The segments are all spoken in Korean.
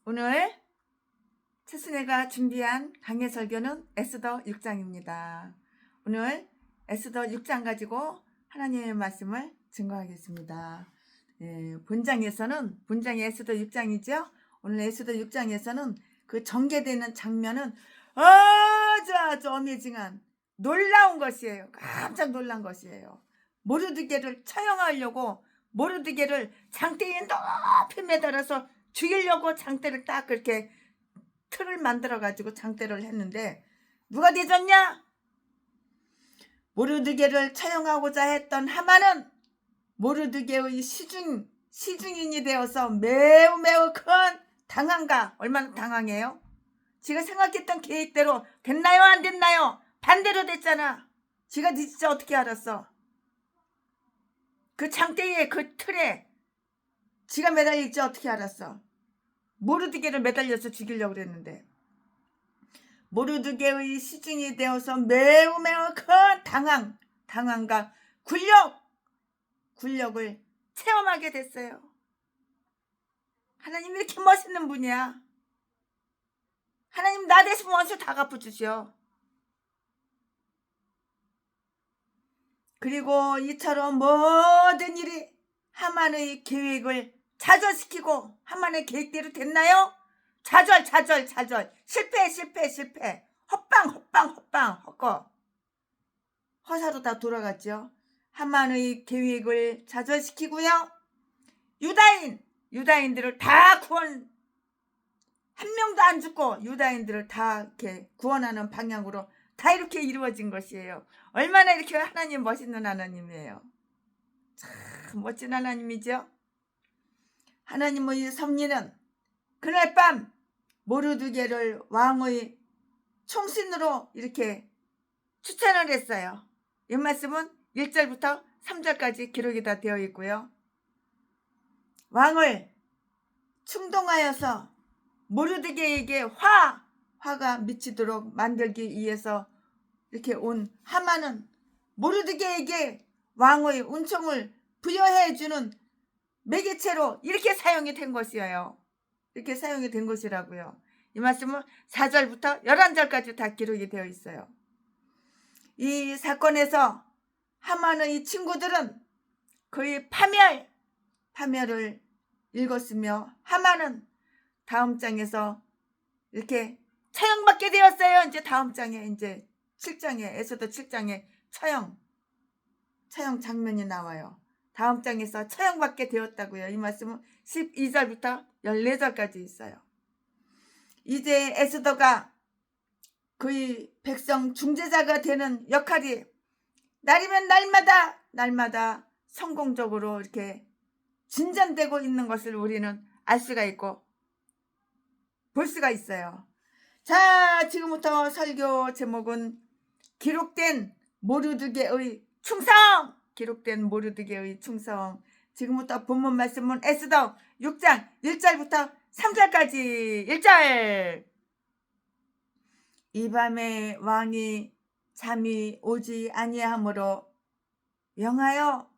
오늘 최순애가 준비한 강해 설교는 에스더 6장입니다. 오늘 에스더 6장 가지고 하나님의 말씀을 증거하겠습니다. 본장이 에스더 6장이죠. 오늘 에스더 6장에서는 그 전개되는 장면은 아주 어메이징한 놀라운 것이에요. 깜짝 놀란 것이에요. 모르드게를 처형하려고 모르드게를 장대에 높이 매달아서 죽이려고 장대를 딱 그렇게 틀을 만들어 가지고 장대를 했는데 누가 대졌냐? 모르드게를 처형하고자 했던 하만은 모르드게의 시중인이 되어서 매우 큰 당한가. 얼마나 당황해요? 지가 생각했던 계획대로 됐나요? 안 됐나요? 반대로 됐잖아. 지가 진짜 어떻게 알았어? 그 장대에 그 틀에 지가 매달릴지 어떻게 알았어? 모르드게를 매달려서 죽이려고 그랬는데 모르드게의 시중이 되어서 매우 큰 당황과 굴욕을 체험하게 됐어요. 하나님 이렇게 멋있는 분이야. 하나님 나 대신 원수 다 갚아주셔. 그리고 이처럼 모든 일이 하만의 계획을 좌절시키고 하만의 계획대로 됐나요? 좌절 실패 헛방 허사로 다 돌아갔죠. 하만의 계획을 좌절시키고요. 유다인들을 다 구원, 한 명도 안 죽고 유다인들을 다 이렇게 구원하는 방향으로 다 이렇게 이루어진 것이에요. 얼마나 이렇게 하나님 멋있는 하나님이에요. 참 멋진 하나님이죠. 하나님의 섭리는 그날 밤 모르드게를 왕의 총신으로 이렇게 추천을 했어요. 이 말씀은 1절부터 3절까지 기록이 다 되어 있고요. 왕을 충동하여서 모르드게에게 화가 미치도록 만들기 위해서 이렇게 온 하만은 모르드게에게 왕의 은총을 부여해주는 매개체로 이렇게 사용이 된 것이에요. 이렇게 사용이 된 것이라고요. 이 말씀은 4절부터 11절까지 다 기록이 되어 있어요. 이 사건에서 하만의 친구들은 그의 파멸을 읽었으며 하만은 다음 장에서 이렇게 처형받게 되었어요. 이제 다음 장에 이제 7장에 에스더 7장에 처형 장면이 나와요. 다음 장에서 처형받게 되었다고요. 이 말씀은 12절부터 14절까지 있어요. 이제 에스더가 그의 백성 중재자가 되는 역할이 날이면 날마다 성공적으로 이렇게 진전되고 있는 것을 우리는 알 수가 있고 볼 수가 있어요. 자, 지금부터 설교 제목은 기록된 모르드게의 충성. 지금부터 본문 말씀은 에스더 6장 1절부터 3절까지. 1절. 이 밤에 왕이 잠이 오지 아니하므로 명령하여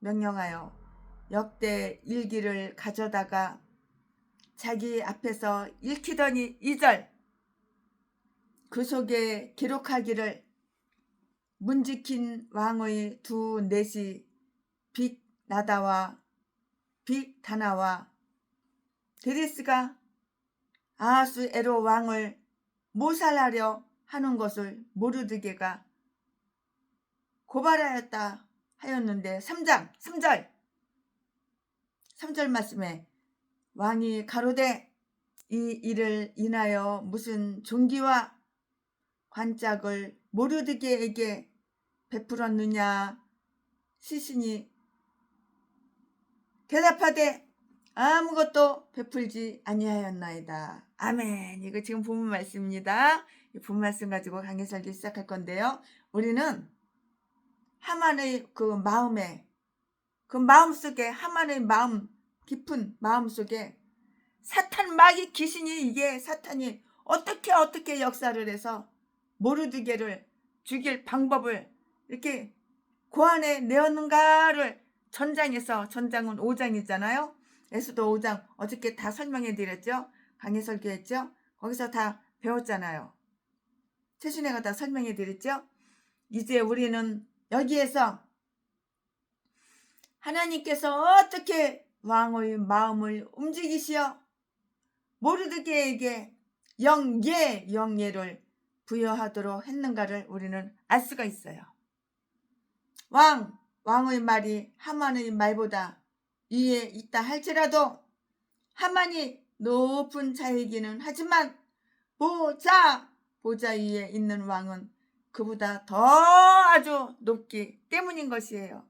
역대 일기를 가져다가 자기 앞에서 읽히더니 2절. 그 속에 기록하기를 문지킨 왕의 두 넷이 빅다나와 데리스가 아하수에로 왕을 모살하려 하는 것을 모르드게가 고발하였다 하였는데 3절 말씀에 왕이 가로되 이 일을 인하여 무슨 존귀와 관짝을 모르드게에게 베풀었느냐. 시신이 대답하되 아무것도 베풀지 아니하였나이다. 아멘. 이거 지금 본문 말씀입니다. 이 본문 말씀 가지고 강의 설교 시작할 건데요. 우리는 하만의 그 마음속에 하만의 깊은 마음 속에 사탄 마귀 귀신이 이게 사탄이 어떻게 역사를 해서 모르드게를 죽일 방법을 이렇게 고안해 내었는가를 전장은 5장이잖아요. 에스더 5장 어저께 다 설명해 드렸죠. 강의 설교했죠. 거기서 다 배웠잖아요. 최순애가 다 설명해 드렸죠. 이제 우리는 여기에서 하나님께서 어떻게 왕의 마음을 움직이시어 모르드게에게 영예를 부여하도록 했는가를 우리는 알 수가 있어요. 왕의 말이 하만의 말보다 위에 있다 할지라도 하만이 높은 자이기는 하지만 보좌 위에 있는 왕은 그보다 더 아주 높기 때문인 것이에요.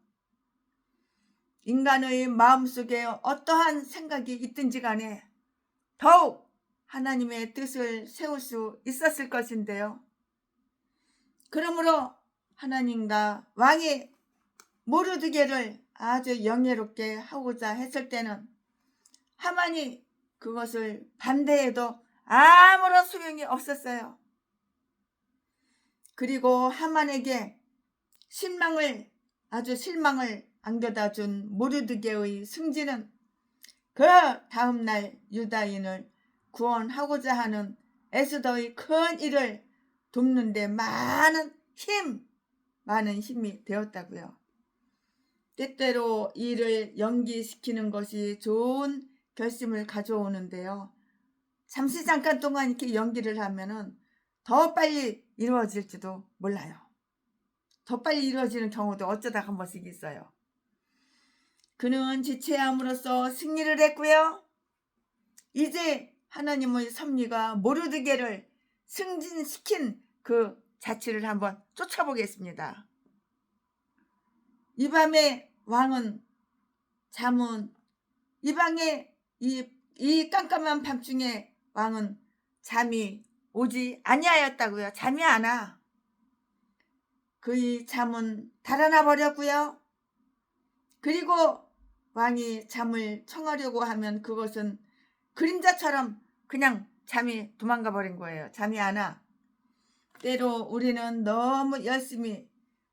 인간의 마음속에 어떠한 생각이 있든지 간에 더욱 하나님의 뜻을 세울 수 있었을 것인데요. 그러므로 하나님과 왕이 모르드게를 아주 영예롭게 하고자 했을 때는 하만이 그것을 반대해도 아무런 소용이 없었어요. 그리고 하만에게 실망을 안겨다 준 모르드게의 승진은 그 다음날 유다인을 구원하고자 하는 에스더의 큰 일을 돕는 데 많은 힘이 되었다고요. 때때로 일을 연기시키는 것이 좋은 결심을 가져오는데요. 잠깐 동안 이렇게 연기를 하면은 더 빨리 이루어질지도 몰라요. 더 빨리 이루어지는 경우도 어쩌다 한 번씩 있어요. 그는 지체함으로써 승리를 했고요. 이제 하나님의 섭리가 모르드게를 승진시킨 그 자취를 한번 쫓아보겠습니다. 이 밤에 왕은 이 방에 이 깜깜한 밤중에 왕은 잠이 오지 아니하였다고요. 잠이 안 와. 그의 잠은 달아나 버렸고요. 그리고 왕이 잠을 청하려고 하면 그것은 그림자처럼 그냥 잠이 도망가 버린 거예요. 잠이 안 와. 때로 우리는 너무 열심히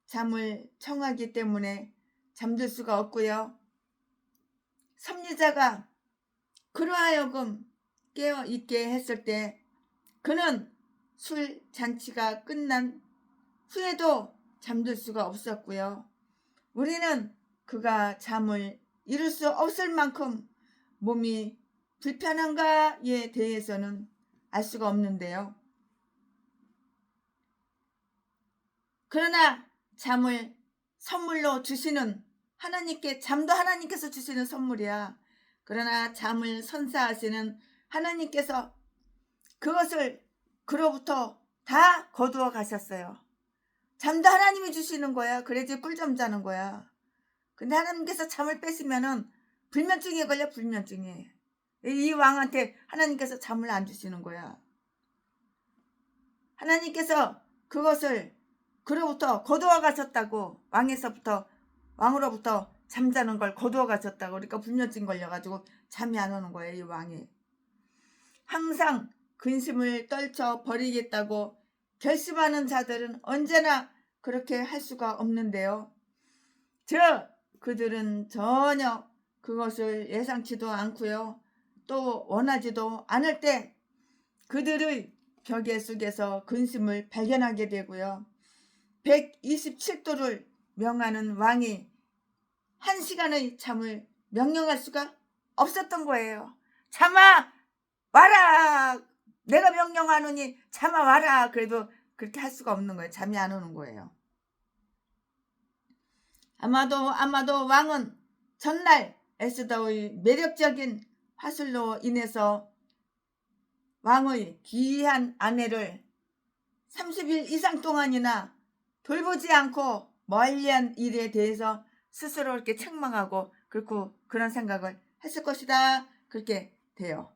잠을 청하기 때문에 잠들 수가 없고요. 섭리자가 그러하여금 깨어 있게 했을 때 그는 술 잔치가 끝난 후에도 잠들 수가 없었고요. 우리는 그가 잠을 이룰 수 없을 만큼 몸이 불편한가에 대해서는 알 수가 없는데요. 그러나 잠을 선물로 주시는 잠도 하나님께서 주시는 선물이야. 그러나 잠을 선사하시는 하나님께서 그것을 그로부터 다 거두어 가셨어요. 잠도 하나님이 주시는 거야. 그래야지 꿀잠 자는 거야. 근데 하나님께서 잠을 뺏으면은 불면증에 걸려. 불면증에. 이 왕한테 하나님께서 잠을 안 주시는 거야. 하나님께서 그것을 그로부터 거두어 가셨다고. 왕으로부터 잠자는 걸 거두어 가셨다고. 그러니까 불면증 걸려가지고 잠이 안 오는 거예요. 이 왕이. 항상 근심을 떨쳐 버리겠다고 결심하는 자들은 언제나 그렇게 할 수가 없는데요. 그들은 전혀 그것을 예상치도 않고요. 또 원하지도 않을 때 그들의 벽에 속에서 근심을 발견하게 되고요. 127도를 명하는 왕이 1시간의 잠을 명령할 수가 없었던 거예요. 잠아 와라. 내가 명령하노니 잠아 와라. 그래도 그렇게 할 수가 없는 거예요. 잠이 안 오는 거예요. 아마도 왕은 전날 에스더의 매력적인 화술로 인해서 왕의 귀한 아내를 30일 이상 동안이나 돌보지 않고 멀리한 일에 대해서 스스로 이렇게 책망하고 그런 생각을 했을 것이다. 그렇게 돼요.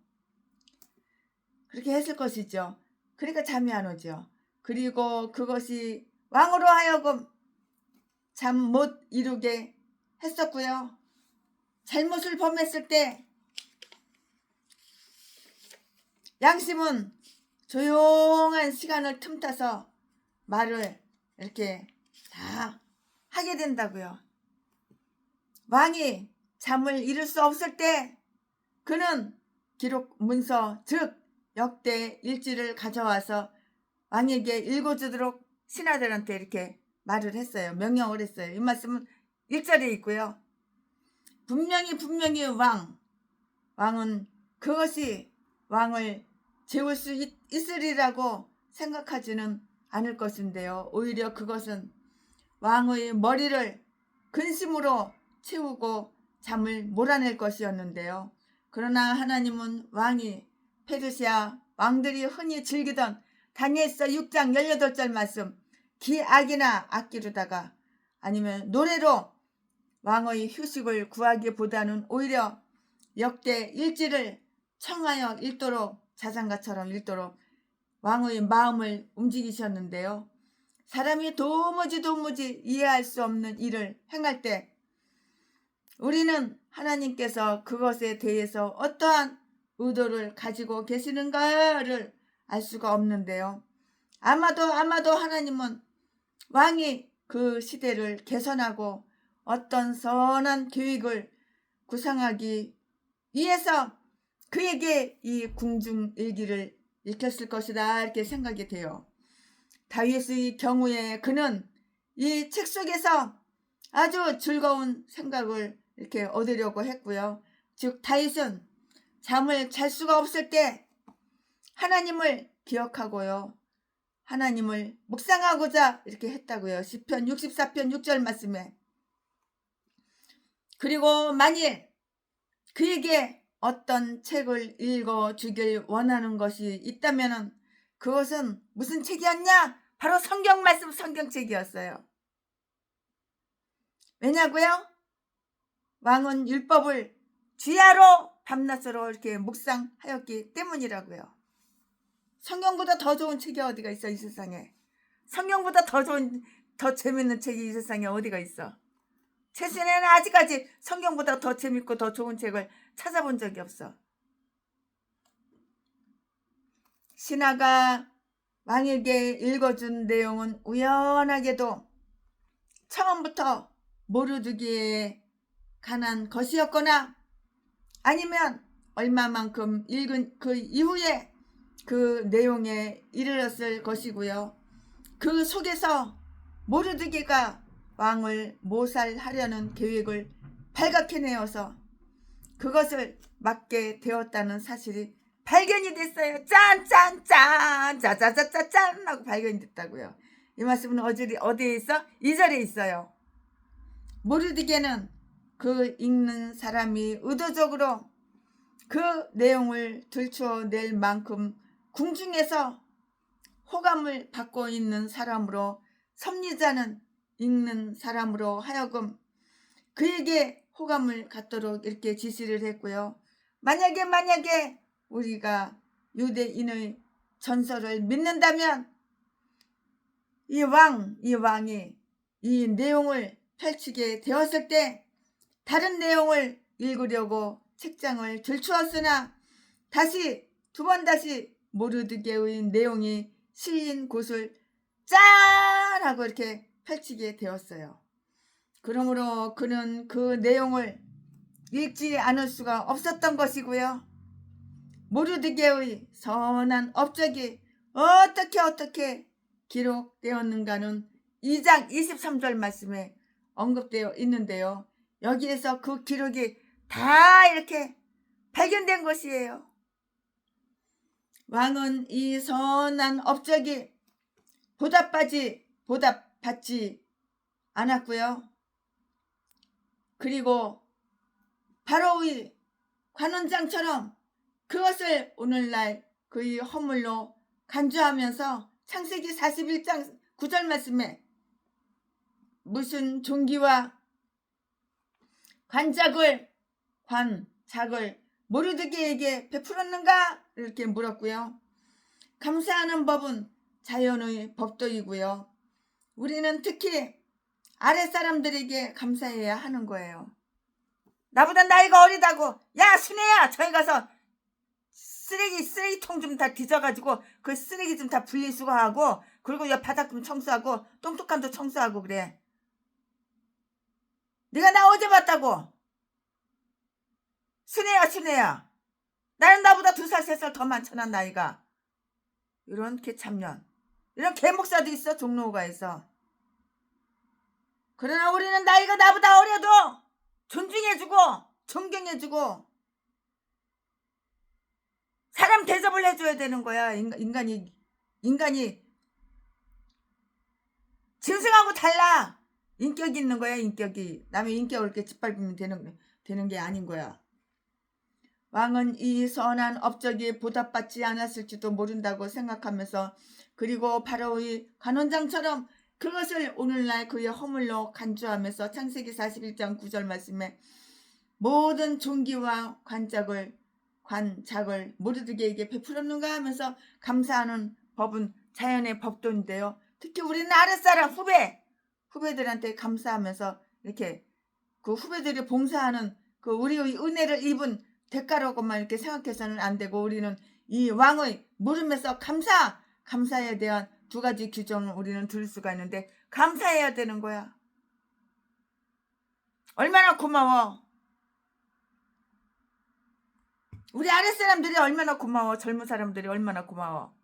그렇게 했을 것이죠. 그러니까 잠이 안 오죠. 그리고 그것이 왕으로 하여금 잠 못 이루게 했었고요. 잘못을 범했을 때 양심은 조용한 시간을 틈타서 말을 이렇게 다 하게 된다고요. 왕이 잠을 이룰 수 없을 때 그는 기록 문서 즉 역대 일지를 가져와서 왕에게 읽어주도록 신하들한테 이렇게 말을 했어요. 명령을 했어요. 이 말씀은 1절에 있고요. 분명히 왕은 그것이 왕을 재울 수 있으리라고 생각하지는 않을 것인데요. 오히려 그것은 왕의 머리를 근심으로 채우고 잠을 몰아낼 것이었는데요. 그러나 하나님은 왕이 페르시아 왕들이 흔히 즐기던 다니엘서 6장 18절 말씀 기악이나 악기로다가 아니면 노래로 왕의 휴식을 구하기보다는 오히려 역대 일지를 청하여 읽도록 자장가처럼 읽도록 왕의 마음을 움직이셨는데요. 사람이 도무지 이해할 수 없는 일을 행할 때 우리는 하나님께서 그것에 대해서 어떠한 의도를 가지고 계시는가를 알 수가 없는데요. 아마도 하나님은 왕이 그 시대를 개선하고 어떤 선한 계획을 구상하기 위해서 그에게 이 궁중일기를 읽혔을 것이다 이렇게 생각이 돼요. 다윗의 경우에 그는 이 책 속에서 아주 즐거운 생각을 이렇게 얻으려고 했고요. 즉 다윗은 잠을 잘 수가 없을 때 하나님을 기억하고요. 하나님을 묵상하고자 이렇게 했다고요. 시편 64편 6절 말씀에. 그리고 만일 그에게 어떤 책을 읽어주길 원하는 것이 있다면 그것은 무슨 책이었냐? 바로 성경 말씀 성경책이었어요. 왜냐고요? 왕은 율법을 주야로 밤낮으로 이렇게 묵상하였기 때문이라고요. 성경보다 더 좋은 책이 어디가 있어 이 세상에. 성경보다 더 재밌는 책이 이 세상에 어디가 있어. 최신에는 아직까지 성경보다 더 재밌고 더 좋은 책을 찾아본 적이 없어. 신하가 왕에게 읽어준 내용은 우연하게도 처음부터 모르드기에 관한 것이었거나 아니면 얼마만큼 읽은 그 이후에 그 내용에 이르렀을 것이고요. 그 속에서 모르드기가 왕을 모살하려는 계획을 발각해 내어서 그것을 막게 되었다는 사실이 발견이 됐어요. 짠짠짠 짜자자자짠 하고 발견이 됐다고요. 이 말씀은 어디에 있어? 2절에 있어요. 모르드게는 그 읽는 사람이 의도적으로 그 내용을 들추어낼 만큼 궁중에서 호감을 받고 있는 사람으로 섭리자는 읽는 사람으로 하여금 그에게 호감을 갖도록 이렇게 지시를 했고요. 만약에 우리가 유대인의 전설을 믿는다면 이 왕이 이 내용을 펼치게 되었을 때 다른 내용을 읽으려고 책장을 들추었으나 두 번 다시 모르드게의 내용이 실린 곳을 짠 하고 이렇게 펼치게 되었어요. 그러므로 그는 그 내용을 읽지 않을 수가 없었던 것이고요. 모르드게의 선한 업적이 어떻게 기록되었는가는 2장 23절 말씀에 언급되어 있는데요. 여기에서 그 기록이 다 이렇게 발견된 것이에요. 왕은 이 선한 업적이 보답받지 않았고요. 그리고 바로의 관원장처럼 그것을 오늘날 그의 허물로 간주하면서 창세기 41장 9절 말씀에 무슨 종기와 관작을 모르드게에게 베풀었는가? 이렇게 물었고요. 감사하는 법은 자연의 법도이고요. 우리는 특히 아랫사람들에게 감사해야 하는 거예요. 나보다 나이가 어리다고 야 순애야 저기 가서 쓰레기통 좀 다 뒤져가지고 그 쓰레기 좀 다 분리수거하고 그리고 옆 바닥 좀 청소하고 똥뚝한도 청소하고 그래. 네가 나 어제 봤다고. 순애야 나는 나보다 2살 3살 더 많잖아 나이가. 이런 개참년, 이런 개목사도 있어. 종로가에서. 그러나 우리는 나이가 나보다 어려도 존중해주고 존경해주고 사람 대접을 해줘야 되는 거야. 인간이 짐승하고 달라. 인격이 있는 거야. 인격이. 남의 인격을 이렇게 짓밟으면 되는 게 아닌 거야. 왕은 이 선한 업적이 보답받지 않았을지도 모른다고 생각하면서, 그리고 바로의 관원장처럼 그것을 오늘날 그의 허물로 간주하면서 창세기 41장 9절 말씀에 모든 존귀와 관작을 모르드게에게 베풀었는가 하면서 감사하는 법은 자연의 법도인데요. 특히 우리는 아랫사람 후배들한테 감사하면서 이렇게 그 후배들이 봉사하는 그 우리의 은혜를 입은 대가라고만 이렇게 생각해서는 안 되고, 우리는 이 왕의 물음에서 감사에 대한 2가지 규정을 우리는 들을 수가 있는데, 감사해야 되는 거야. 얼마나 고마워. 우리 아랫사람들이 얼마나 고마워. 젊은 사람들이 얼마나 고마워.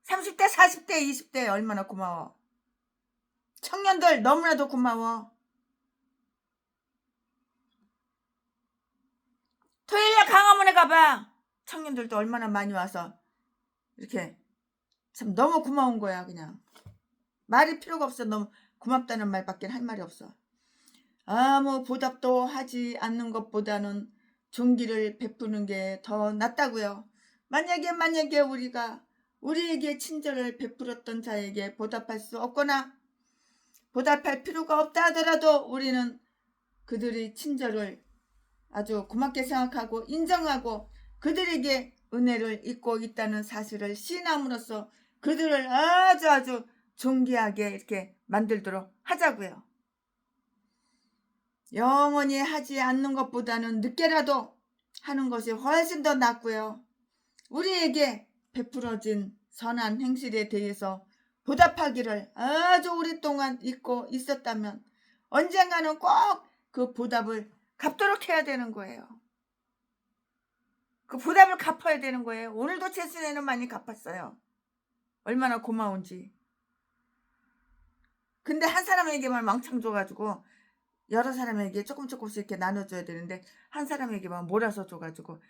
30대 40대 20대 얼마나 고마워. 청년들 너무나도 고마워. 토요일날 강화문에 가봐. 청년들도 얼마나 많이 와서 이렇게 참 너무 고마운 거야. 그냥 말이 필요가 없어. 너무 고맙다는 말밖에 할 말이 없어. 아무 보답도 하지 않는 것보다는 존귀를 베푸는 게 더 낫다고요. 만약에 우리가 우리에게 친절을 베풀었던 자에게 보답할 수 없거나 보답할 필요가 없다 하더라도 우리는 그들의 친절을 아주 고맙게 생각하고 인정하고 그들에게 은혜를 입고 있다는 사실을 시인함으로써 그들을 아주 존귀하게 이렇게 만들도록 하자고요. 영원히 하지 않는 것보다는 늦게라도 하는 것이 훨씬 더 낫고요. 우리에게 베풀어진 선한 행실에 대해서 보답하기를 아주 오랫동안 잊고 있었다면 언젠가는 꼭 그 보답을 갚도록 해야 되는 거예요. 그 보답을 갚아야 되는 거예요. 오늘도 제 순에는 많이 갚았어요. 얼마나 고마운지. 근데 한 사람에게만 왕창 줘가지고 여러 사람에게 조금씩 이렇게 나눠줘야 되는데 한 사람에게만 몰아서 줘가지고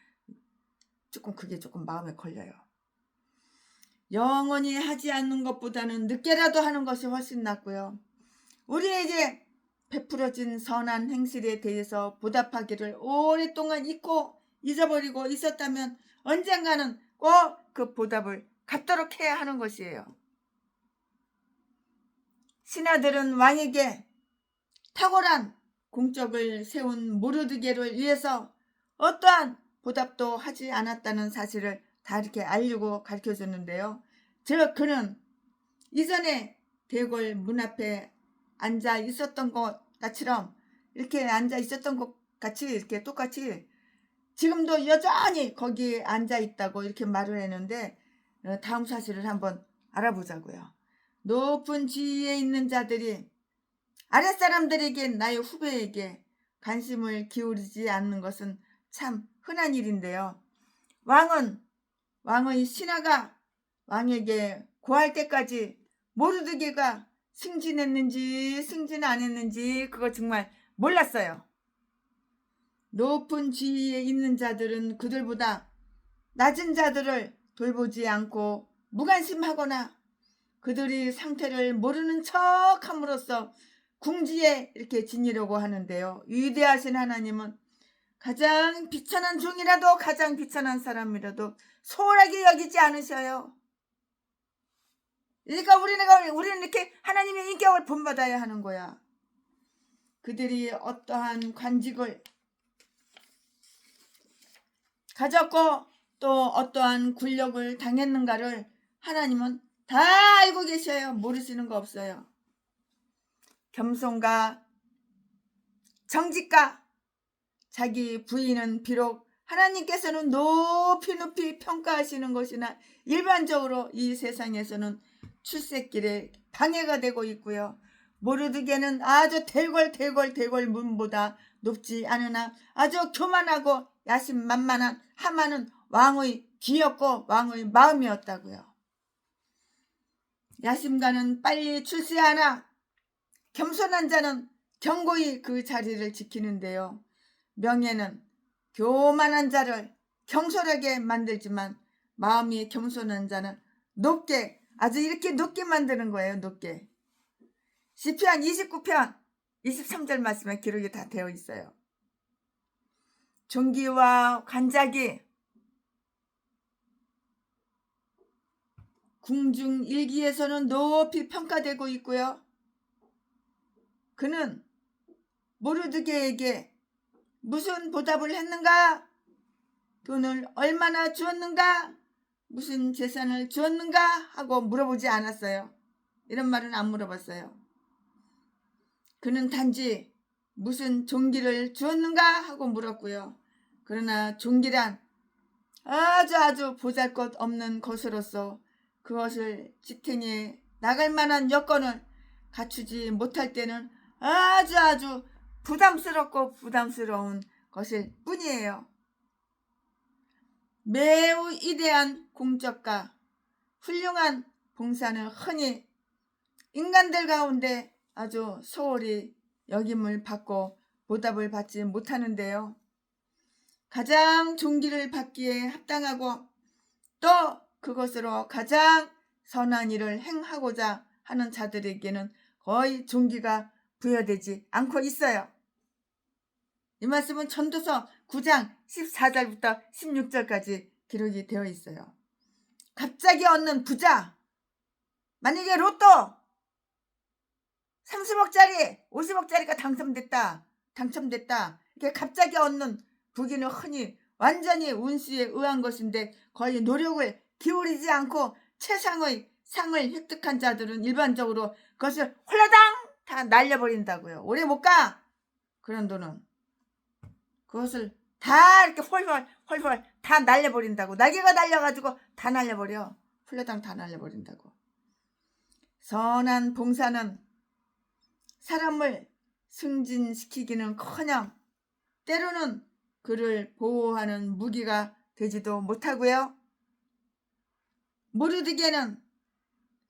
그게 조금 마음에 걸려요. 영원히 하지 않는 것보다는 늦게라도 하는 것이 훨씬 낫고요. 우리에게 베풀어진 선한 행실에 대해서 보답하기를 오랫동안 잊어버리고 있었다면 언젠가는 꼭 그 보답을 갚도록 해야 하는 것이에요. 신하들은 왕에게 탁월한 공적을 세운 모르드게를 위해서 어떠한 보답도 하지 않았다는 사실을 다 이렇게 알리고 가르쳐줬는데요. 그는 이전에 대궐 문 앞에 앉아 있었던 것처럼 이렇게 앉아 있었던 것 같이 이렇게 똑같이 지금도 여전히 거기에 앉아 있다고 이렇게 말을 했는데, 다음 사실을 한번 알아보자고요. 높은 지위에 있는 자들이 아랫사람들에게, 나의 후배에게 관심을 기울이지 않는 것은 참 흔한 일인데요. 왕의 신하가 왕에게 고할 때까지 모르드게가 승진했는지 승진 안 했는지 그거 정말 몰랐어요. 높은 지위에 있는 자들은 그들보다 낮은 자들을 돌보지 않고 무관심하거나 그들의 상태를 모르는 척함으로써 궁지에 이렇게 지니려고 하는데요. 위대하신 하나님은 가장 비천한 종이라도 가장 비천한 사람이라도 소홀하게 여기지 않으셔요. 그러니까 우리는 이렇게 하나님의 인격을 본받아야 하는 거야. 그들이 어떠한 관직을 가졌고 또 어떠한 굴욕을 당했는가를 하나님은 다 알고 계셔요. 모르시는 거 없어요. 겸손과 정직과 자기 부인은 비록 하나님께서는 높이 평가하시는 것이나 일반적으로 이 세상에서는 출세길에 방해가 되고 있고요. 모르드게는 아주 대궐 문보다 높지 않으나 아주 교만하고 야심만만한 하만은 왕의 귀였고 왕의 마음이었다고요. 야심가는 빨리 출세하나 겸손한 자는 견고히 그 자리를 지키는데요. 명예는 교만한 자를 경솔하게 만들지만 마음이 겸손한 자는 높게, 아주 이렇게 높게 만드는 거예요. 높게. 시편 29편 23절 말씀에 기록이 다 되어 있어요. 존귀와 관작이 궁중 일기에서는 높이 평가되고 있고요. 그는 모르드게에게 무슨 보답을 했는가? 돈을 얼마나 주었는가? 무슨 재산을 주었는가? 하고 물어보지 않았어요. 이런 말은 안 물어봤어요. 그는 단지 무슨 종기를 주었는가? 하고 물었고요. 그러나 종기란 아주 보잘것 없는 것으로서 그것을 지탱해 나갈 만한 여건을 갖추지 못할 때는 아주 부담스럽고 부담스러운 것일 뿐이에요. 매우 위대한 공적과 훌륭한 봉사는 흔히 인간들 가운데 아주 소홀히 여김을 받고 보답을 받지 못하는데요. 가장 존귀를 받기에 합당하고 또 그것으로 가장 선한 일을 행하고자 하는 자들에게는 거의 존귀가 부여되지 않고 있어요. 이 말씀은 전도서 9장 14절부터 16절까지 기록이 되어 있어요. 갑자기 얻는 부자, 만약에 로또 30억짜리, 50억짜리가 당첨됐다. 이렇게 갑자기 얻는 부귀는 흔히 완전히 운수에 의한 것인데 거의 노력을 기울이지 않고 최상의 상을 획득한 자들은 일반적으로 그것을 홀라당 다 날려버린다고요. 오래 못 가. 그런 돈은 그것을 다 이렇게 헐헐 다 날려버린다고. 날개가 날려가지고 다 날려버려. 홀라당 다 날려버린다고. 선한 봉사는 사람을 승진시키기는커녕 때로는 그를 보호하는 무기가 되지도 못하고요. 모르드게는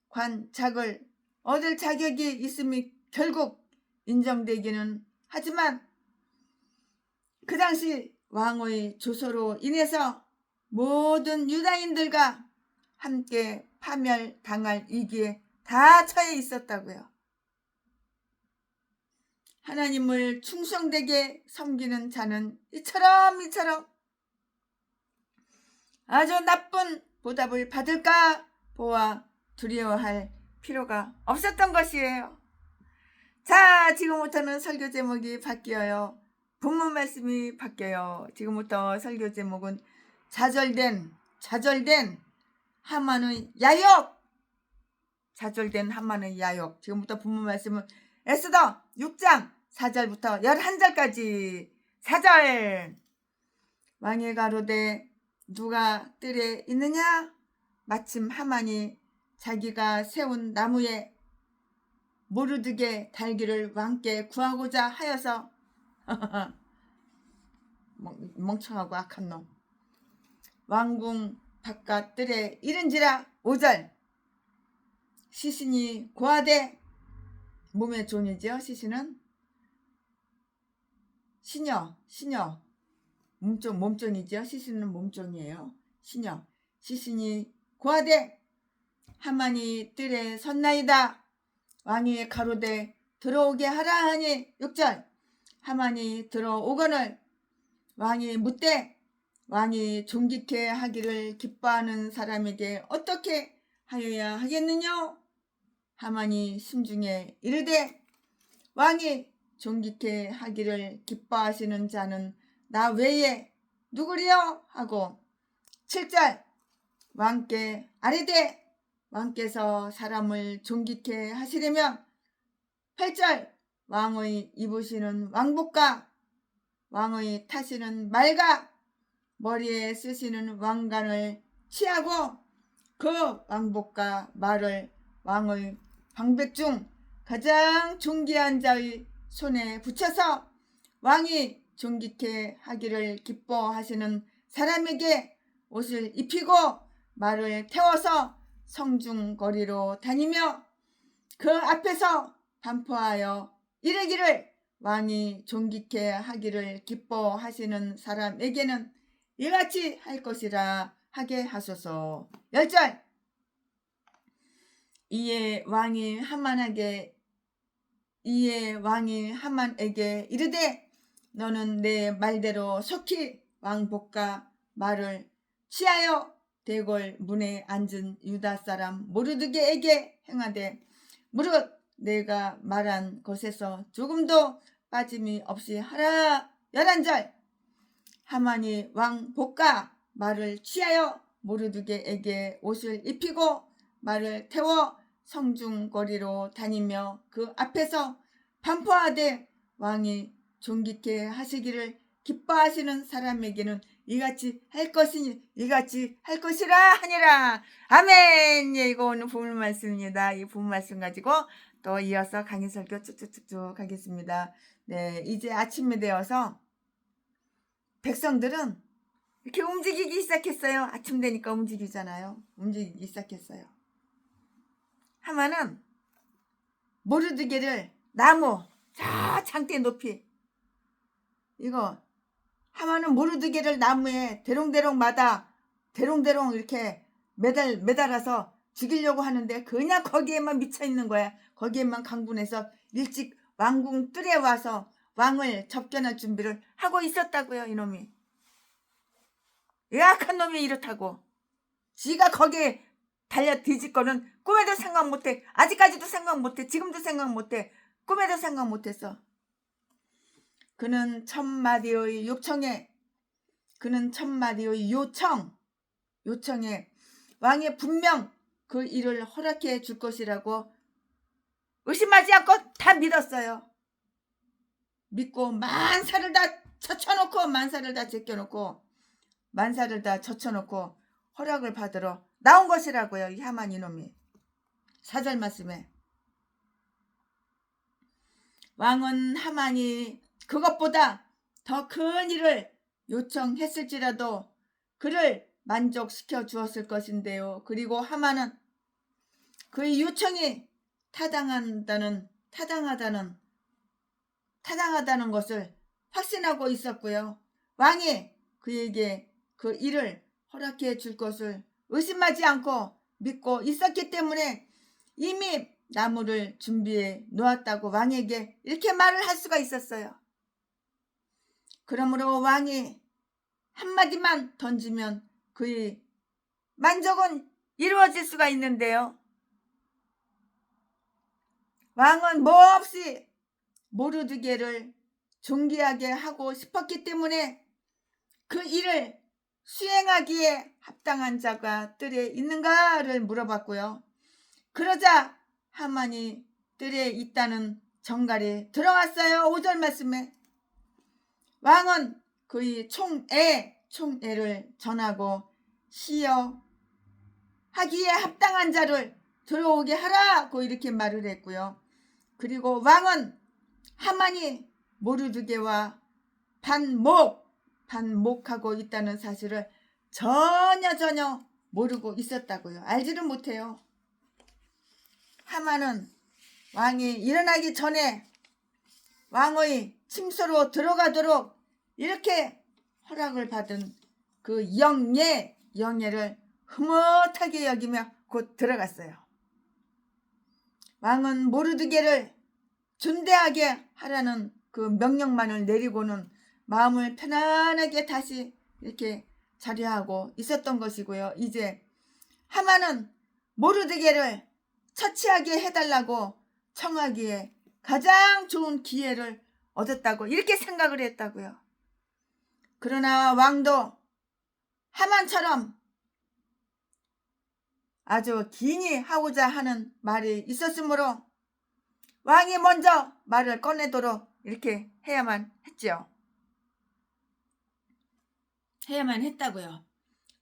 관작을 얻을 자격이 있음이 결국 인정되기는 하지만 그 당시 왕의 조서로 인해서 모든 유다인들과 함께 파멸당할 위기에 다 처해 있었다고요. 하나님을 충성되게 섬기는 자는 이처럼 아주 나쁜 보답을 받을까 보아 두려워할 필요가 없었던 것이에요. 자, 지금부터는 설교 제목이 바뀌어요. 본문 말씀이 바뀌어요. 지금부터 설교 제목은 좌절된 하만의 야욕. 좌절된 하만의 야욕. 지금부터 본문 말씀은 에스더 6장 4절부터 11절까지. 4절. 왕이 가로되 누가 뜰에 있느냐? 마침 하만이 자기가 세운 나무에 모르드게 달기를 왕께 구하고자 하여서 멍청하고 악한 놈. 왕궁 바깥 뜰에 이른지라. 5절. 시신이 고하되, 몸의 존이죠. 시신은 시녀 몸종이죠. 시신은 몸종이에요. 시녀. 시신이 고하되 하만이 뜰에 섰나이다. 왕이 가로되 들어오게 하라 하니. 6절. 하만이 들어오거늘 왕이 묻되 왕이 존귀케 하기를 기뻐하는 사람에게 어떻게 하여야 하겠느냐? 하만이 심중에 이르되 왕이 존귀케 하기를 기뻐하시는 자는 나 외에 누구리요? 하고. 7절. 왕께 아뢰되 왕께서 사람을 존귀케 하시려면. 8절. 왕의 입으시는 왕복과 왕의 타시는 말과 머리에 쓰시는 왕관을 취하고 그 왕복과 말을 왕의 방백 중 가장 존귀한 자의 손에 붙여서 왕이 존귀케 하기를 기뻐하시는 사람에게 옷을 입히고 말을 태워서 성중거리로 다니며 그 앞에서 반포하여 이르기를 왕이 존귀케 하기를 기뻐하시는 사람에게는 이같이 할 것이라 하게 하소서. 10절. 이에 왕이 하만에게 이르되 너는 내 말대로 속히 왕복과 말을 취하여 대궐 문에 앉은 유다 사람 모르드게에게 행하되 무릇 내가 말한 것에서 조금도 빠짐이 없이 하라. 11절. 하만이 왕복과 말을 취하여 모르드게에게 옷을 입히고 말을 태워 성중거리로 다니며 그 앞에서 반포하되 왕이 존귀케 하시기를 기뻐하시는 사람에게는 이같이 할 것이라 하니라. 아멘. 예, 이거 오늘 부분 말씀입니다. 이 부분 말씀 가지고 또 이어서 강의 설교 쭉쭉쭉쭉 하겠습니다. 네, 이제 아침이 되어서 백성들은 이렇게 움직이기 시작했어요. 아침 되니까 움직이잖아요. 움직이기 시작했어요. 하만은 모르드게를 나무 저 장대 높이 이거 하만은 모르드게를 나무에 대롱대롱 이렇게 매달아서 죽이려고 하는데 그냥 거기에만 미쳐있는 거야. 거기에만 강분해서 일찍 왕궁 뜰에 와서 왕을 접견할 준비를 하고 있었다고요. 이놈이. 약한 놈이 이렇다고. 지가 거기에 달려 뒤집고는 꿈에도 생각 못해. 아직까지도 생각 못해. 지금도 생각 못해. 꿈에도 생각 못했어. 그는 천마디의 요청에 왕이 분명 그 일을 허락해 줄 것이라고 의심하지 않고 다 믿었어요. 믿고 만사를 다 젖혀놓고 만사를 다 젖혀놓고 허락을 받으러 나온 것이라고요. 이 하만 이놈이. 4절 말씀에 왕은 하만이 그것보다 더 큰 일을 요청했을지라도 그를 만족시켜 주었을 것인데요. 그리고 하만은 그의 요청이 타당하다는 것을 확신하고 있었고요. 왕이 그에게 그 일을 허락해 줄 것을 의심하지 않고 믿고 있었기 때문에 이미 나무를 준비해 놓았다고 왕에게 이렇게 말을 할 수가 있었어요. 그러므로 왕이 한마디만 던지면 그의 만족은 이루어질 수가 있는데요. 왕은 몹시 모르드게를 존귀하게 하고 싶었기 때문에 그 일을 수행하기에 합당한 자가 뜰에 있는가를 물어봤고요. 그러자 하만이 뜰에 있다는 정갈이 들어왔어요. 5절 말씀에 왕은 그의 총애를 전하고 시여 하기에 합당한 자를 들어오게 하라고 이렇게 말을 했고요. 그리고 왕은 하만이 모르드게와 반목하고 있다는 사실을 전혀 모르고 있었다고요. 알지를 못해요. 하만은 왕이 일어나기 전에 왕의 침소로 들어가도록 이렇게 허락을 받은 그 영예를 흐뭇하게 여기며 곧 들어갔어요. 왕은 모르드게를 존대하게 하라는 그 명령만을 내리고는 마음을 편안하게 다시 이렇게 자리하고 있었던 것이고요. 이제 하만은 모르드게를 처치하게 해달라고 청하기에 가장 좋은 기회를 얻었다고 이렇게 생각을 했다고요. 그러나 왕도 하만처럼 아주 긴히 하고자 하는 말이 있었으므로 왕이 먼저 말을 꺼내도록 이렇게 해야만 했다고요.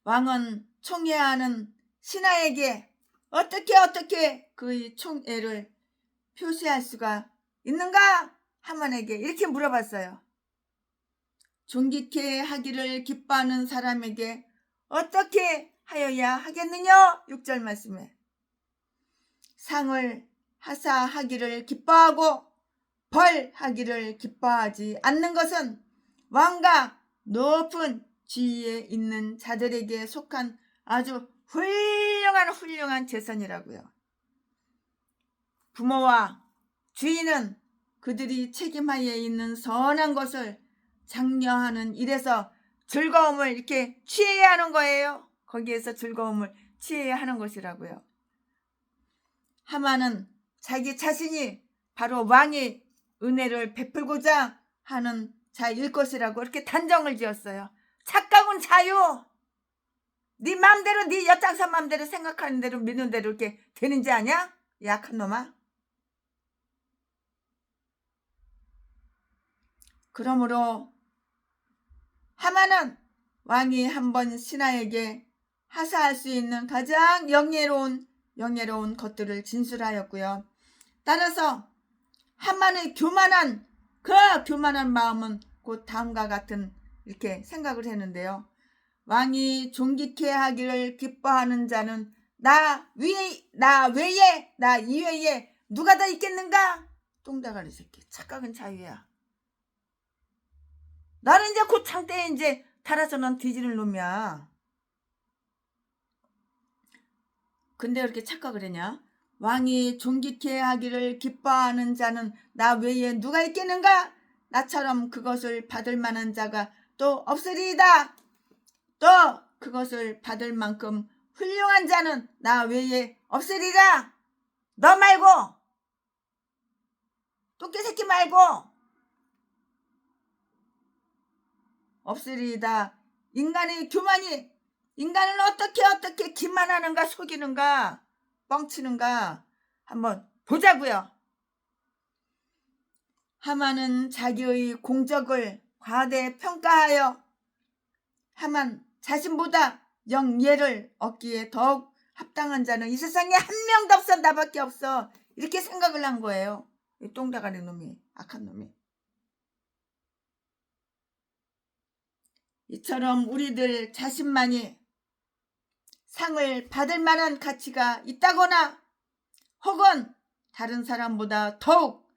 왕은 총애하는 신하에게 어떻게 그의 총애를 표시할 수가 있는가? 하만에게 이렇게 물어봤어요. 존귀케 하기를 기뻐하는 사람에게 어떻게 하여야 하겠느냐? 6절 말씀에 상을 하사하기를 기뻐하고 벌하기를 기뻐하지 않는 것은 왕과 높은 지위에 있는 자들에게 속한 아주 훌륭한 재산이라고요. 부모와 주인은 그들이 책임하에 있는 선한 것을 장려하는 일에서 즐거움을 이렇게 취해야 하는 거예요. 거기에서 즐거움을 취해야 하는 것이라고요. 하만은 자기 자신이 바로 왕의 은혜를 베풀고자 하는 자일 것이라고 이렇게 단정을 지었어요. 착각은 자유. 네 맘대로 네 엿장사 맘대로 생각하는 대로 믿는 대로 이렇게 되는지 아냐? 약한 놈아. 그러므로 하만은 왕이 한번 신하에게 하사할 수 있는 가장 영예로운 것들을 진술하였고요. 따라서 하만의 교만한 마음은 곧 다음과 같은 이렇게 생각을 했는데요. 왕이 존귀케 하기를 기뻐하는 자는 나 이외에 누가 더 있겠는가? 똥대가리 새끼. 착각은 자유야. 나는 이제 곧 창대에 이제 달아서 넌 뒤지는 놈이야. 근데 왜 이렇게 착각을 했냐? 왕이 존귀케 하기를 기뻐하는 자는 나 외에 누가 있겠는가? 나처럼 그것을 받을 만한 자가 또 없으리이다. 또 그것을 받을 만큼 훌륭한 자는 나 외에 없으리라. 너 말고, 똥개 새끼 말고 없으리이다. 인간의 교만이 인간을 어떻게 기만하는가, 속이는가, 뻥치는가 한번 보자고요. 하만은 자기의 공적을 과대평가하여 하만 자신보다 영예를 얻기에 더욱 합당한 자는 이 세상에 한 명도 없어, 나밖에 없어, 이렇게 생각을 한 거예요. 이 똥대가리 놈이, 악한 놈이. 이처럼 우리들 자신만이 상을 받을 만한 가치가 있다거나 혹은 다른 사람보다 더욱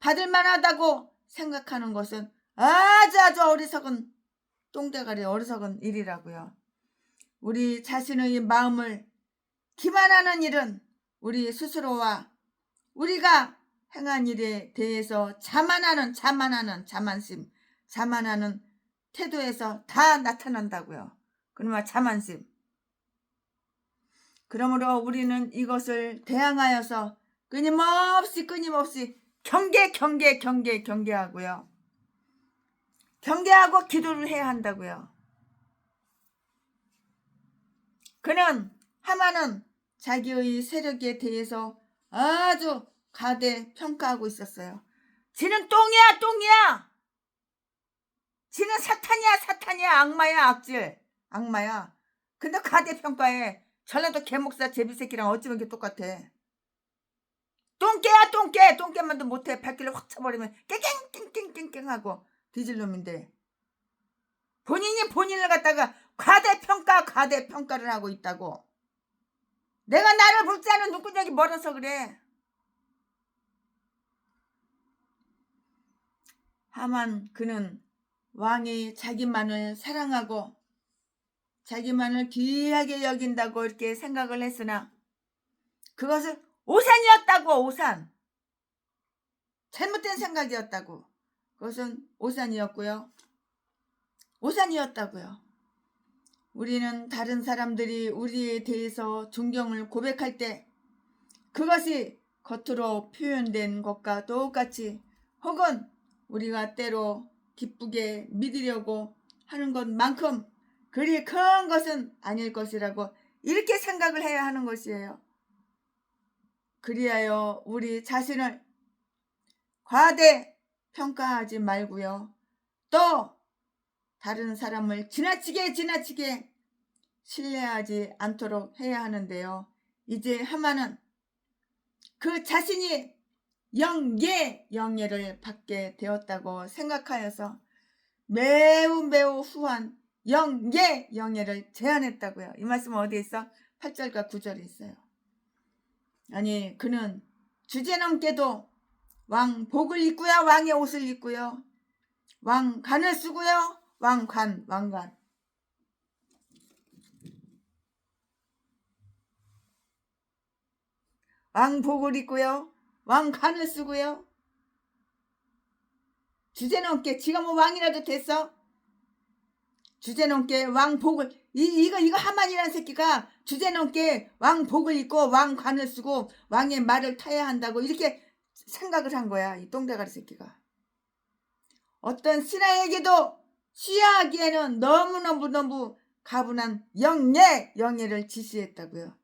받을 만하다고 생각하는 것은 아주 어리석은 똥대가리 어리석은 일이라고요. 우리 자신의 마음을 기만하는 일은 우리 스스로와 우리가 행한 일에 대해서 자만하는 태도에서 다 나타난다고요. 그러면 자만심. 그러므로 우리는 이것을 대항하여서 끊임없이 경계하고요. 경계하고 기도를 해야 한다고요. 하만은 자기의 세력에 대해서 아주 가대평가하고 있었어요. 지는 똥이야. 지는 사탄이야. 악마야. 근데 가대평가해. 전라도 개목사 제비새끼랑 어쩌면 이게 똑같아. 똥개만도 못해. 발길을 확 쳐버리면 깽깽깽깽깽 하고 뒤질 놈인데 본인이 본인을 갖다가 과대평가를 하고 있다고. 내가 나를 볼지 않은 눈구녕이 멀어서 그래. 하만 그는 왕이 자기만을 사랑하고 자기만을 귀하게 여긴다고 이렇게 생각을 했으나 그것은 오산이었다고. 잘못된 생각이었다고. 그것은 오산이었다고요. 우리는 다른 사람들이 우리에 대해서 존경을 고백할 때 그것이 겉으로 표현된 것과 똑같이 혹은 우리가 때로 기쁘게 믿으려고 하는 것만큼 그리 큰 것은 아닐 것이라고 이렇게 생각을 해야 하는 것이에요. 그리하여 우리 자신을 과대평가하지 말고요. 또 다른 사람을 지나치게 신뢰하지 않도록 해야 하는데요. 이제 하만은 그 자신이 영예를 받게 되었다고 생각하여서 매우 후한 영예 영예를 제한했다고요. 이 말씀은 어디에 있어? 8절과 9절에 있어요. 아니 그는 주제넘게도 왕 복을 입고요, 왕의 옷을 입고요, 왕관을 쓰고요, 왕관 왕복을 입고요, 왕관을 쓰고요. 주제넘게 지가 뭐 왕이라도 됐어? 주제넘게 왕복을 이거 하만이라는 새끼가 주제넘게 왕복을 입고 왕관을 쓰고 왕의 말을 타야 한다고 이렇게 생각을 한 거야. 이 똥대가리 새끼가. 어떤 신하에게도 시야하기에는 너무너무 가분한 영예를 지시했다고요.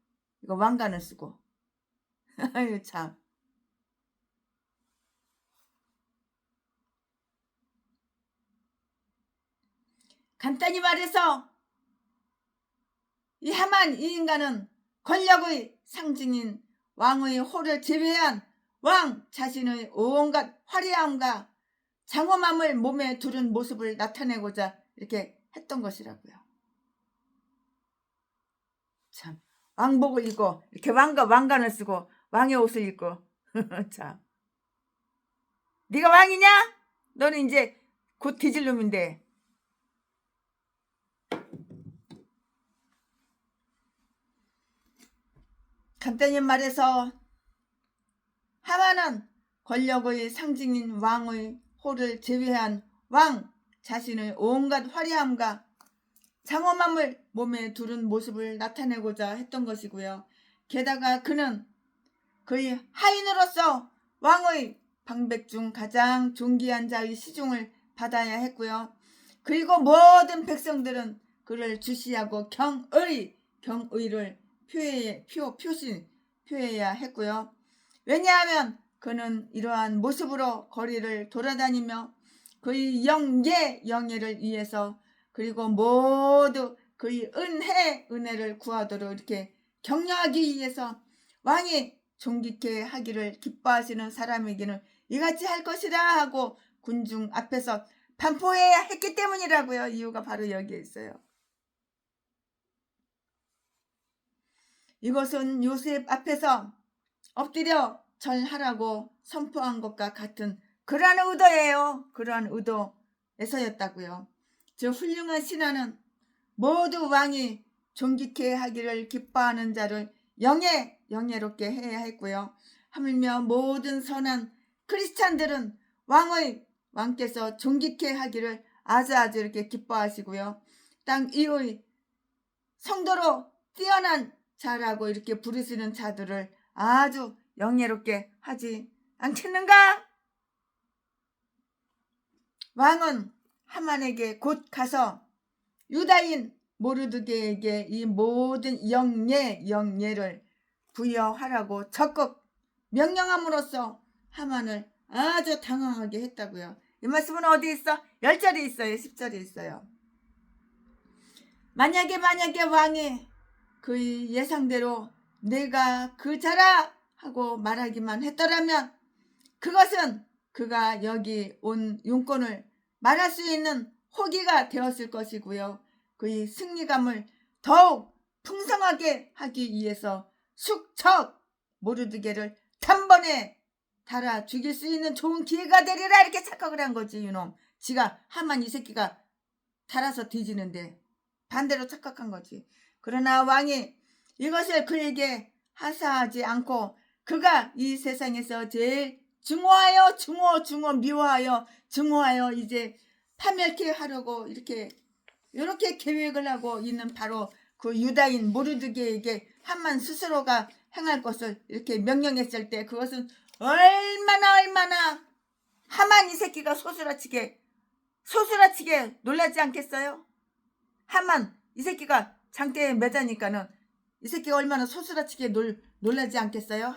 이거 왕관을 쓰고. 아유 참. 간단히 말해서 이 하만 이 인간은 권력의 상징인 왕의 호를 제외한 왕 자신의 온갖 화려함과 장엄함을 몸에 두른 모습을 나타내고자 이렇게 했던 것이라고요. 참, 왕복을 입고 이렇게 왕관을 쓰고 왕의 옷을 입고 참, 네가 왕이냐? 너는 이제 곧 뒤질 놈인데. 간단히 말해서 하만은 권력의 상징인 왕의 호를 제외한 왕 자신의 온갖 화려함과 장엄함을 몸에 두른 모습을 나타내고자 했던 것이고요. 게다가 그는 그의 하인으로서 왕의 방백 중 가장 존귀한 자의 시중을 받아야 했고요. 그리고 모든 백성들은 그를 주시하고 경의를 표해야 했고요. 왜냐하면 그는 이러한 모습으로 거리를 돌아다니며 그의 영예를 위해서 그리고 모두 그의 은혜를 구하도록 이렇게 격려하기 위해서 왕이 존귀케 하기를 기뻐하시는 사람에게는 이같이 할 것이라 하고 군중 앞에서 반포해야 했기 때문이라고요. 이유가 바로 여기에 있어요. 이것은 요셉 앞에서 엎드려 절하라고 선포한 것과 같은 그러한 의도예요. 그러한 의도에서였다고요. 저 훌륭한 신하는 모두 왕이 존귀케 하기를 기뻐하는 자를 영예롭게 해야 했고요. 하물며 모든 선한 크리스찬들은 왕께서 존귀케 하기를 아주 이렇게 기뻐하시고요. 땅 위의 성도로 뛰어난 자라고 이렇게 부르시는 자들을 아주 영예롭게 하지 않겠는가? 왕은 하만에게 곧 가서 유다인 모르드게에게 이 모든 영예를 부여하라고 적극 명령함으로써 하만을 아주 당황하게 했다고요. 이 말씀은 어디 있어? 10절에 있어요. 10절에 있어요. 만약에 왕이 그의 예상대로 내가 그 자라 하고 말하기만 했더라면 그것은 그가 여기 온 용건을 말할 수 있는 호기가 되었을 것이고요. 그의 승리감을 더욱 풍성하게 하기 위해서 숙척 모르드게를 단번에 달아 죽일 수 있는 좋은 기회가 되리라 이렇게 착각을 한 거지. 이놈 지가 하만 이 새끼가 달아서 뒤지는데 반대로 착각한 거지. 그러나 왕이 이것을 그에게 하사하지 않고 그가 이 세상에서 제일 증오하여 미워하여 증오하여 이제 파멸케 하려고 이렇게 계획을 하고 있는 바로 그 유다인 모르드게에게 하만 스스로가 행할 것을 이렇게 명령했을 때 그것은 얼마나 하만 이 새끼가 소스라치게 놀라지 않겠어요? 하만 이 새끼가 장대에 매다니까는 이 새끼가 얼마나 소스라치게 놀라지 않겠어요?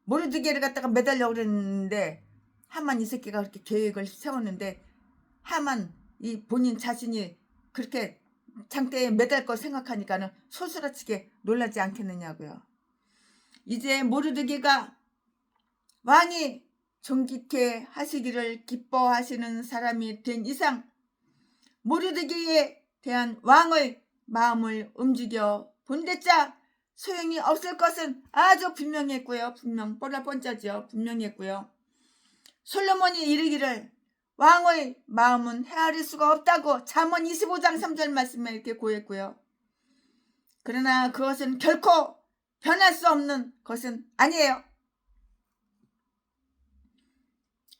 모르드게를 갖다가 매달려고 그랬는데 하만 이 새끼가 그렇게 계획을 세웠는데 하만 이 본인 자신이 그렇게 장대에 매달 걸 생각하니까는 소스라치게 놀라지 않겠느냐고요. 이제 모르드게가 왕이 존귀케 하시기를 기뻐하시는 사람이 된 이상 모르드게에 대한 왕의 마음을 움직여 본데자 소용이 없을 것은 아주 분명했고요. 뻔뻔짜죠. 분명했고요. 솔로몬이 이르기를 왕의 마음은 헤아릴 수가 없다고 잠언 25장 3절 말씀에 이렇게 고했고요. 그러나 그것은 결코 변할 수 없는 것은 아니에요.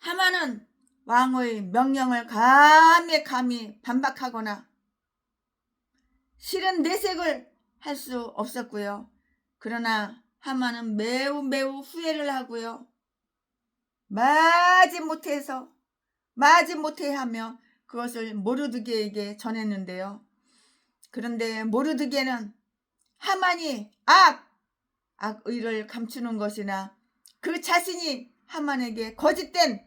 하만은 왕의 명령을 감히 반박하거나 싫은 내색을 할 수 없었고요. 그러나 하만은 매우 후회를 하고요. 마지못해 하며 그것을 모르드게에게 전했는데요. 그런데 모르드게는 하만이 악의를 감추는 것이나 그 자신이 하만에게 거짓된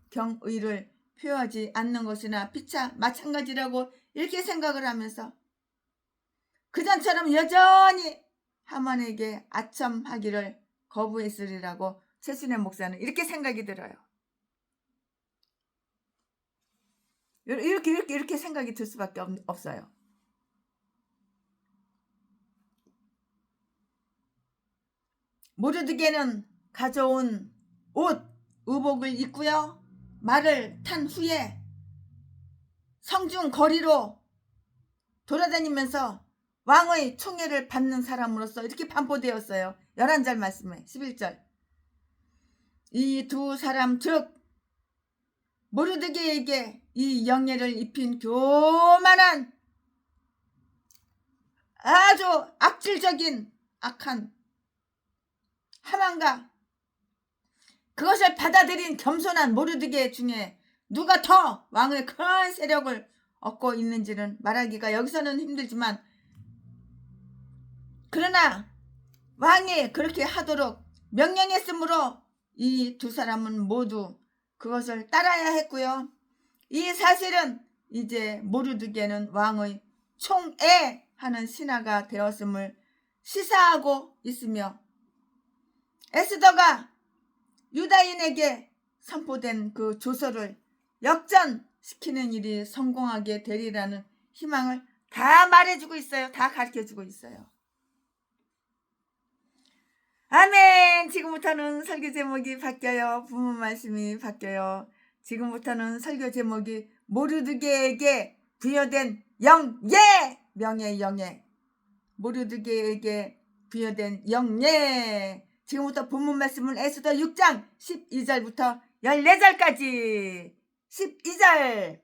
경의를 표하지 않는 것이나 피차 마찬가지라고 이렇게 생각을 하면서 그전처럼 여전히 하만에게 아첨하기를 거부했으리라고 최순애 목사는 이렇게 생각이 들어요. 이렇게 생각이 들 수밖에 없어요. 모르드게는 가져온 의복을 입고요. 말을 탄 후에 성중 거리로 돌아다니면서 왕의 총애를 받는 사람으로서 이렇게 반포되었어요. 11절 말씀에 11절. 이 두 사람 즉 모르드게에게 이 영예를 입힌 교만한 아주 악질적인 악한 하만과 그것을 받아들인 겸손한 모르드게 중에 누가 더 왕의 큰 세력을 얻고 있는지는 말하기가 여기서는 힘들지만 그러나 왕이 그렇게 하도록 명령했으므로 이 두 사람은 모두 그것을 따라야 했고요. 이 사실은 이제 모르드게는 왕의 총애하는 신하가 되었음을 시사하고 있으며 에스더가 유다인에게 선포된 그 조서를 역전시키는 일이 성공하게 되리라는 희망을 다 말해주고 있어요. 다 가르쳐주고 있어요. 아멘. 지금부터는 설교 제목이 바뀌어요. 부모 말씀이 바뀌어요. 지금부터는 설교 제목이 모르드게에게 부여된 영예, 명예 영예. 모르드게에게 부여된 영예. 지금부터 본문 말씀은 에스더 6장 12절부터 14절까지. 12절.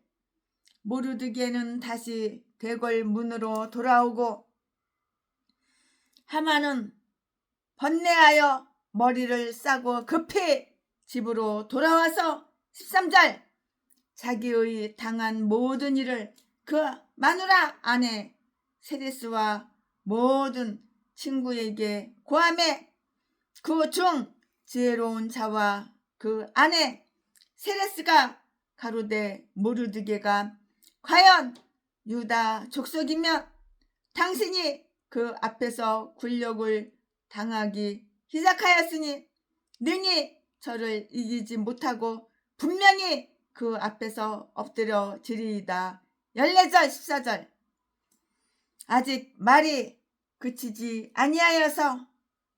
모르드게는 다시 대궐 문으로 돌아오고 하만은 번뇌하여 머리를 싸고 급히 집으로 돌아와서 13절. 자기의 당한 모든 일을 그 마누라 아내 세레스와 모든 친구에게 고하매 그 중 지혜로운 자와 그 아내 세레스가 가로되 모르드게가 과연 유다 족속이면 당신이 그 앞에서 굴욕을 당하기 시작하였으니 능히 저를 이기지 못하고 분명히 그 앞에서 엎드려 지리이다. 14절 14절. 아직 말이 그치지 아니하여서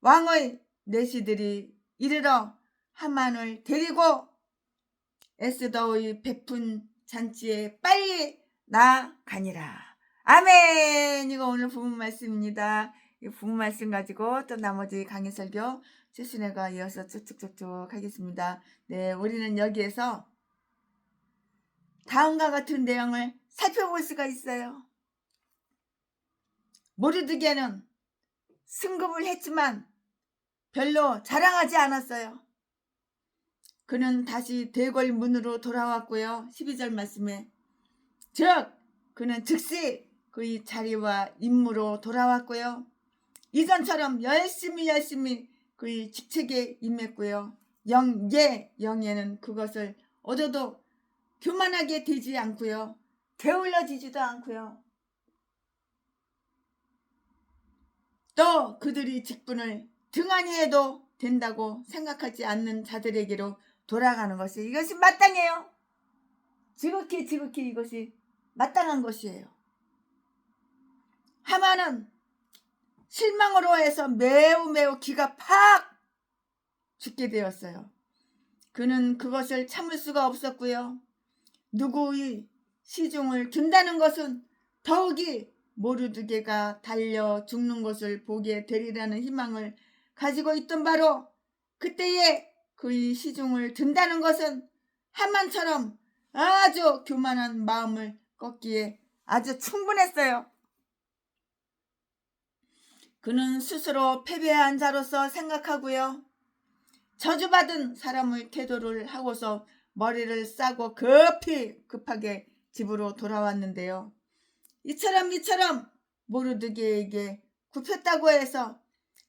왕의 내시들이 이르러 하만을 데리고 에스더의 베푼 잔치에 빨리 나가니라. 아멘. 이거 오늘 부분 말씀입니다. 이 부분 말씀 가지고 또 나머지 강의 설교 최순애가 이어서 쭉쭉쭉쭉 하겠습니다. 네, 우리는 여기에서 다음과 같은 내용을 살펴볼 수가 있어요. 모르드게는 승급을 했지만 별로 자랑하지 않았어요. 그는 다시 대궐 문으로 돌아왔고요. 12절 말씀에 즉 그는 즉시 그의 자리와 임무로 돌아왔고요. 이전처럼 열심히 그의 직책에 임했고요. 영예는 그것을 얻어도 교만하게 되지 않고요. 게을러지지도 않고요. 또 그들이 직분을 등한히 해도 된다고 생각하지 않는 자들에게로 돌아가는 것이 이것이 마땅해요. 지극히 이것이 마땅한 것이에요. 하만은 실망으로 해서 매우 기가 팍 죽게 되었어요. 그는 그것을 참을 수가 없었고요. 누구의 시중을 든다는 것은 더욱이 모르드게가 달려 죽는 것을 보게 되리라는 희망을 가지고 있던 바로 그때에 그의 시중을 든다는 것은 하만처럼 아주 교만한 마음을 꺾기에 아주 충분했어요. 그는 스스로 패배한 자로서 생각하고요. 저주받은 사람의 태도를 하고서 머리를 싸고 급하게 집으로 돌아왔는데요. 이처럼 모르드게에게 굽혔다고 해서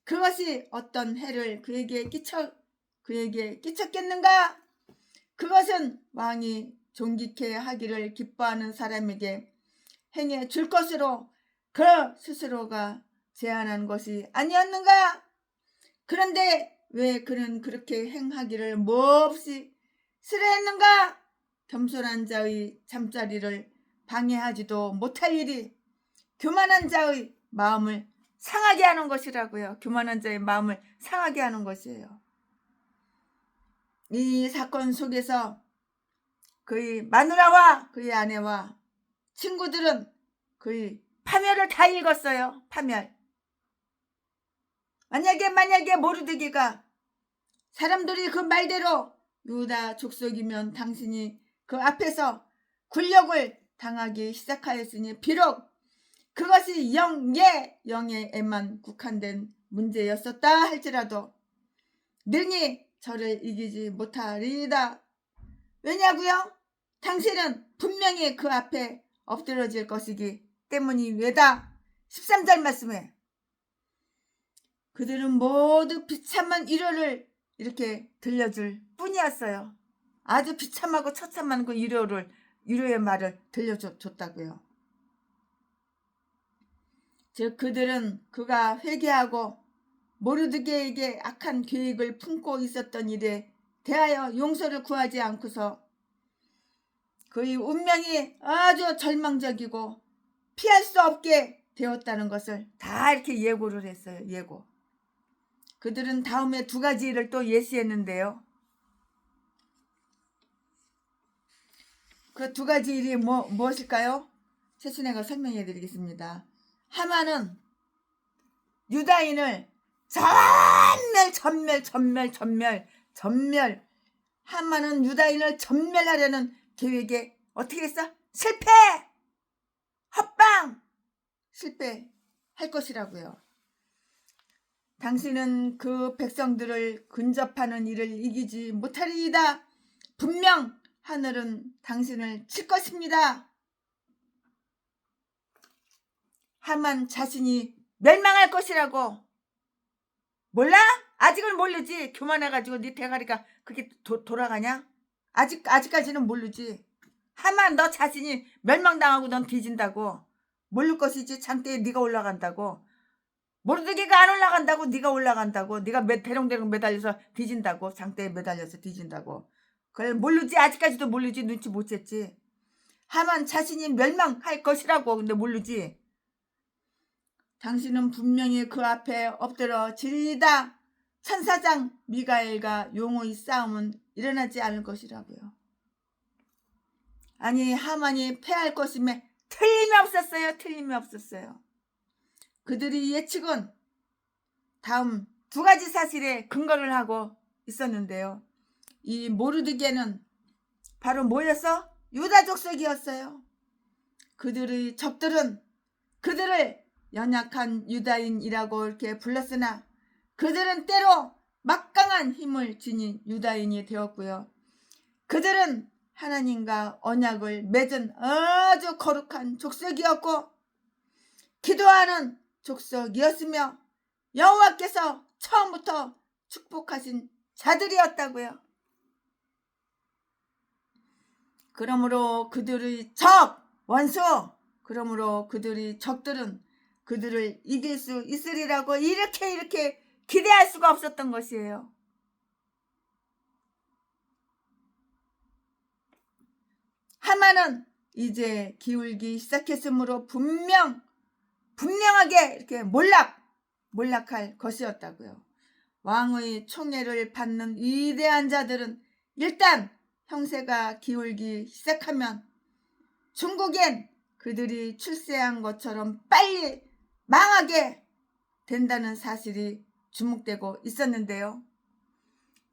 그것이 어떤 해를 그에게 끼쳤겠는가? 그것은 왕이 존귀케 하기를 기뻐하는 사람에게 행해 줄 것으로 그 스스로가 제안한 것이 아니었는가? 그런데 왜 그는 그렇게 행하기를 몹시 싫어했는가? 겸손한 자의 잠자리를 방해하지도 못할 일이 교만한 자의 마음을 상하게 하는 것이라고요. 교만한 자의 마음을 상하게 하는 것이에요. 이 사건 속에서 그의 마누라와 그의 아내와 친구들은 그의 파멸을 다 읽었어요. 파멸. 만약에 모르드게가 사람들이 그 말대로 유다 족속이면 당신이 그 앞에서 굴욕을 당하기 시작하였으니 비록 그것이 영예에만 국한된 문제였었다 할지라도 능히 저를 이기지 못하리이다. 왜냐고요? 당신은 분명히 그 앞에 엎드러질 것이기 때문이 왜다. 13절 말씀에 그들은 모두 비참한 위로를 이렇게 들려줄 뿐이었어요. 아주 비참하고 처참한 그 위로의 말을 들려줬다고요. 즉 그들은 그가 회개하고 모르드게에게 악한 계획을 품고 있었던 일에 대하여 용서를 구하지 않고서 그의 운명이 아주 절망적이고 피할 수 없게 되었다는 것을 다 이렇게 예고를 했어요. 예고. 그들은 다음에 두 가지 일을 또 예시했는데요. 그 두 가지 일이 무엇일까요? 최순애가 설명해 드리겠습니다. 하만은 유다인을 전멸. 하만은 유다인을 전멸하려는 계획에 어떻게 했어? 실패할 것이라고요. 당신은 그 백성들을 근접하는 일을 이기지 못하리이다. 분명 하늘은 당신을 칠 것입니다. 하만 자신이 멸망할 것이라고. 몰라? 아직은 모르지. 교만해가지고 네 대가리가 그렇게 돌아가냐? 아직까지는 모르지. 하만 너 자신이 멸망당하고 넌 뒤진다고. 모를 것이지. 장대에 네가 올라간다고. 모르드게가 안 올라간다고 네가 올라간다고. 네가 대롱대롱 매달려서 뒤진다고. 장대에 매달려서 뒤진다고. 그래 모르지. 아직까지도 모르지. 눈치 못 챘지. 하만 자신이 멸망할 것이라고. 근데 모르지. 당신은 분명히 그 앞에 엎드러지리이다. 천사장 미가엘과 용의 싸움은 일어나지 않을 것이라고요. 아니 하만이 패할 것임에 틀림이 없었어요. 그들이 예측은 다음 두 가지 사실에 근거를 하고 있었는데요. 이 모르드게는 바로 뭐였어? 유다 족속이었어요. 그들의 적들은 그들을 연약한 유다인이라고 이렇게 불렀으나 그들은 때로 막강한 힘을 지닌 유다인이 되었고요. 그들은 하나님과 언약을 맺은 아주 거룩한 족속이었고 기도하는 족속이었으며 여호와께서 처음부터 축복하신 자들이었다고요. 그러므로 그들의 그러므로 그들의 적들은 그들을 이길 수 있으리라고 이렇게 기대할 수가 없었던 것이에요. 하만은 이제 기울기 시작했으므로 분명하게 이렇게 몰락할 것이었다고요. 왕의 총애를 받는 위대한 자들은 일단 형세가 기울기 시작하면 중국엔 그들이 출세한 것처럼 빨리 망하게 된다는 사실이 주목되고 있었는데요.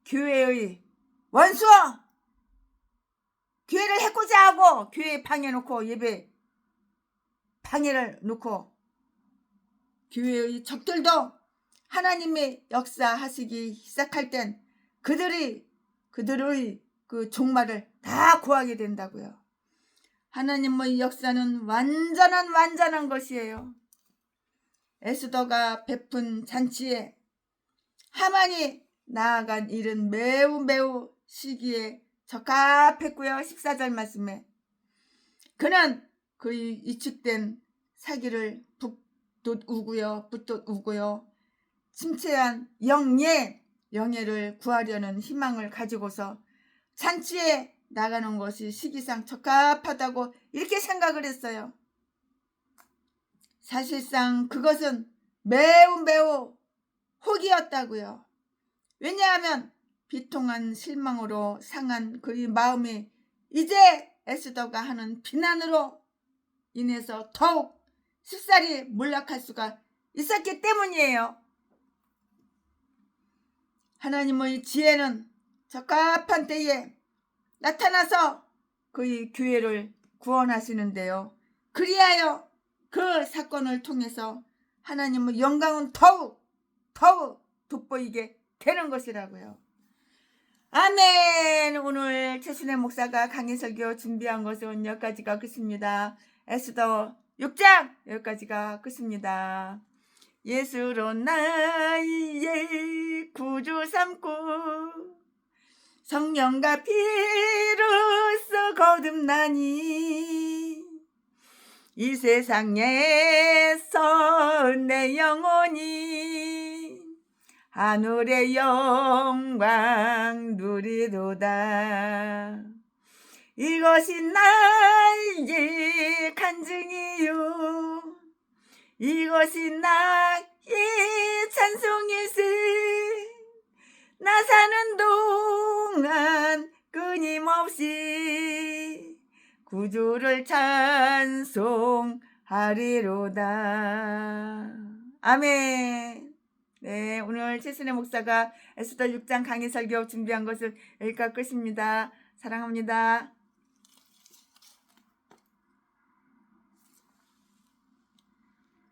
교회의 원수! 교회를 해코자 하고 교회 방해 놓고 예배 방해를 놓고 교회의 적들도 하나님의 역사하시기 시작할 땐 그들의 그 종말을 다 구하게 된다고요. 하나님의 역사는 완전한 것이에요. 에스더가 베푼 잔치에 하만이 나아간 일은 매우 시기에 적합했고요. 14절 말씀에 그는 그의 위축된 사기를 북돋 우고요. 침체한 영예를 구하려는 희망을 가지고서 잔치에 나가는 것이 시기상 적합하다고 이렇게 생각을 했어요. 사실상 그것은 매우 혹이었다고요. 왜냐하면 비통한 실망으로 상한 그의 마음이 이제 에스더가 하는 비난으로 인해서 더욱 쉽사리 몰락할 수가 있었기 때문이에요. 하나님의 지혜는 적합한 때에 나타나서 그의 교회를 구원하시는데요. 그리하여 그 사건을 통해서 하나님의 영광은 더욱 돋보이게 되는 것이라고요. 아멘. 오늘 최순애 목사가 강의 설교 준비한 것은 여기까지가 끝입니다. 에스더 6장 여기까지가 끝입니다. 예수로 나의 구주 삼고 성령과 피로써 거듭나니 이 세상에서 내 영혼이 하늘의 영광 누리도다. 이것이 나의 간증이요 이것이 나의 찬송일세. 나 사는 동안 끊임없이 구주를 찬송하리로다. 아멘. 네, 오늘 최순애 목사가 에스더 6장 강의 설교 준비한 것은 여기까지 끝입니다. 사랑합니다.